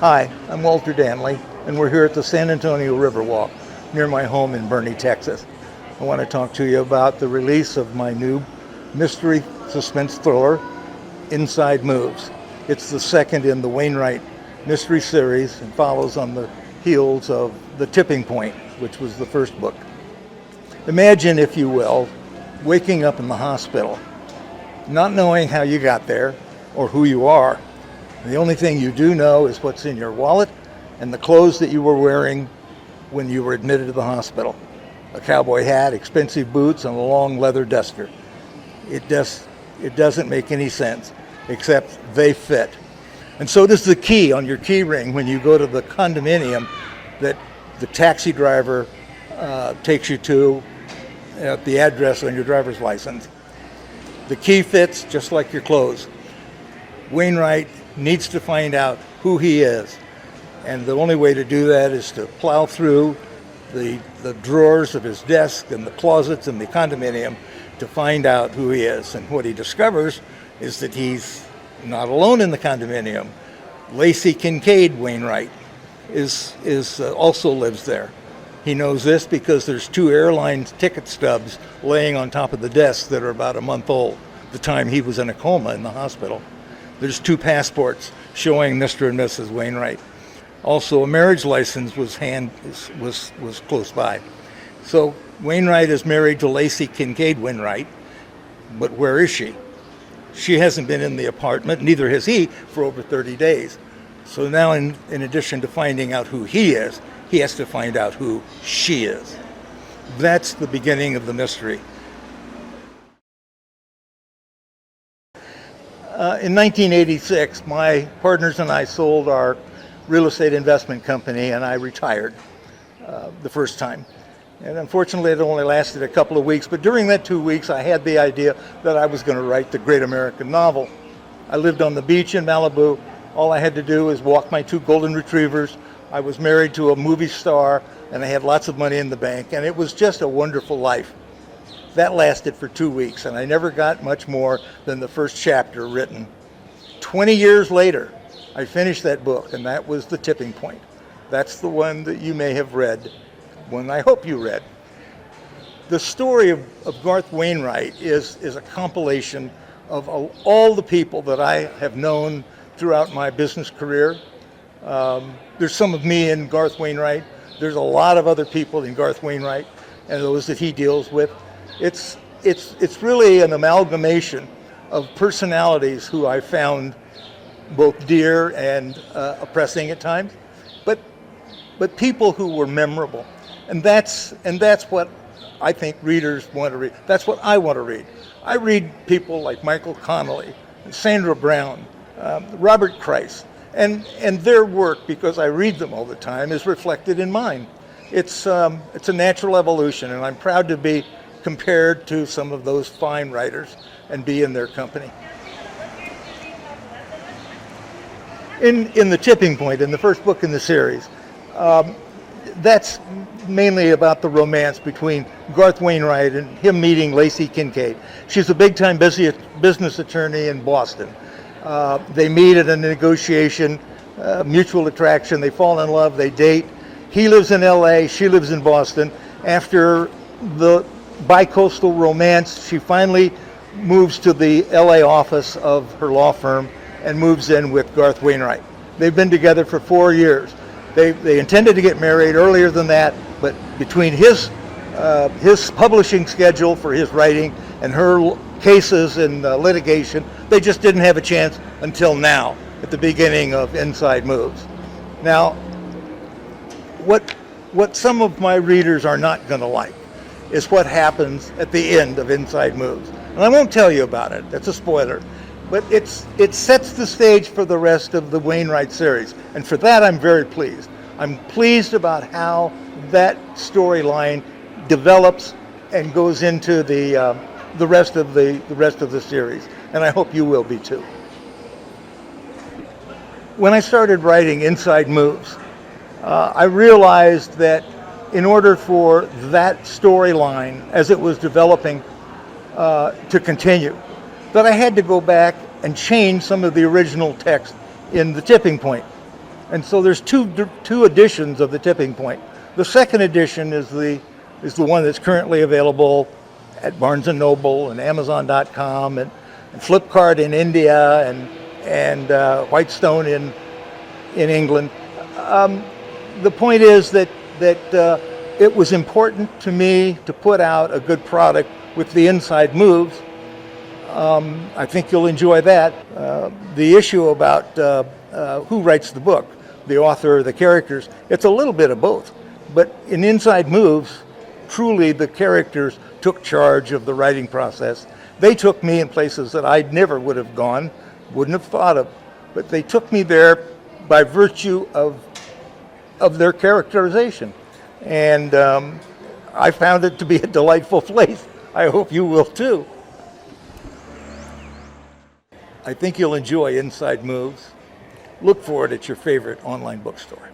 Hi, I'm Walter Danley, and we're here at the San Antonio Riverwalk near my home in Boerne, Texas. I want to talk to you about the release of my new mystery suspense thriller, Inside Moves. It's the second in the Wainwright mystery series and follows on the heels of The Tipping Point, which was the first book. Imagine, if you will, waking up in the hospital, not knowing how you got there or who you are. The only thing you do know is what's in your wallet and the clothes that you were wearing when you were admitted to the hospital. A cowboy hat, expensive boots, and a long leather duster. It doesn't make any sense, except they fit. And so does the key on your key ring when you go to the condominium that the taxi driver takes you to at the address on your driver's license. The key fits just like your clothes. Wainwright needs to find out who he is, and the only way to do that is to plow through the drawers of his desk and the closets in the condominium to find out who he is. And what he discovers is that he's not alone in the condominium. Lacey Kincaid Wainwright also lives there. He knows this because there's 2 airline ticket stubs laying on top of the desk that are about a month old, the time he was in a coma in the hospital. There's 2 passports showing Mr. and Mrs. Wainwright. Also, a marriage license was close by. So Wainwright is married to Lacey Kincaid Wainwright, but where is she? She hasn't been in the apartment, neither has he, for over 30 days. So now, in addition to finding out who he is, he has to find out who she is. That's the beginning of the mystery. In 1986, my partners and I sold our real estate investment company, and I retired the first time. And unfortunately, it only lasted a couple of weeks, but during that 2 weeks, I had the idea that I was going to write the great American novel. I lived on the beach in Malibu. All I had to do was walk my 2 golden retrievers. I was married to a movie star, and I had lots of money in the bank, and it was just a wonderful life. That lasted for 2 weeks, and I never got much more than the first chapter written. 20 years later, I finished that book, and that was The Tipping Point. That's the one that you may have read, one I hope you read. The story of Garth Wainwright is a compilation of all the people that I have known throughout my business career. There's some of me in Garth Wainwright. There's a lot of other people in Garth Wainwright and those that he deals with. It's really an amalgamation of personalities who I found both dear and oppressing at times, but people who were memorable, and that's what I think readers want to read. That's what I want to read. I read people like Michael Connelly, Sandra Brown, Robert Kreis, and their work, because I read them all the time, is reflected in mine. It's a natural evolution, and I'm proud to be compared to some of those fine writers and be in their company. In The Tipping Point, in the first book in the series, that's mainly about the romance between Garth Wainwright and him meeting Lacey Kincaid. She's a big-time business attorney in Boston. They meet at a negotiation, mutual attraction, they fall in love, they date. He lives in LA, she lives in Boston. After the bi-coastal romance, she finally moves to the LA office of her law firm and moves in with Garth Wainwright. They've been together for 4 years. They intended to get married earlier than that, but between his publishing schedule for his writing and her cases in litigation, they just didn't have a chance until now, at the beginning of Inside Moves. Now, what some of my readers are not going to like is what happens at the end of Inside Moves. And I won't tell you about it, that's a spoiler, but it sets the stage for the rest of the Wainwright series, and for that I'm very pleased. I'm pleased about how that storyline develops and goes into the rest of the series, and I hope you will be too. When I started writing Inside Moves, I realized that in order for that storyline, as it was developing, to continue, that I had to go back and change some of the original text in The Tipping Point. And so there's two editions of The Tipping Point. The second edition is the one that's currently available at Barnes & Noble and Amazon.com and Flipkart in India and Whitestone in England. The point is that it was important to me to put out a good product with the inside moves. I think you'll enjoy that. The issue about who writes the book, the author or the characters, it's a little bit of both. But in Inside Moves, truly the characters took charge of the writing process. They took me in places that I never would have gone, wouldn't have thought of, but they took me there by virtue of their characterization. And I found it to be a delightful place. I hope you will too. I think you'll enjoy Inside Moves. Look for it at your favorite online bookstore.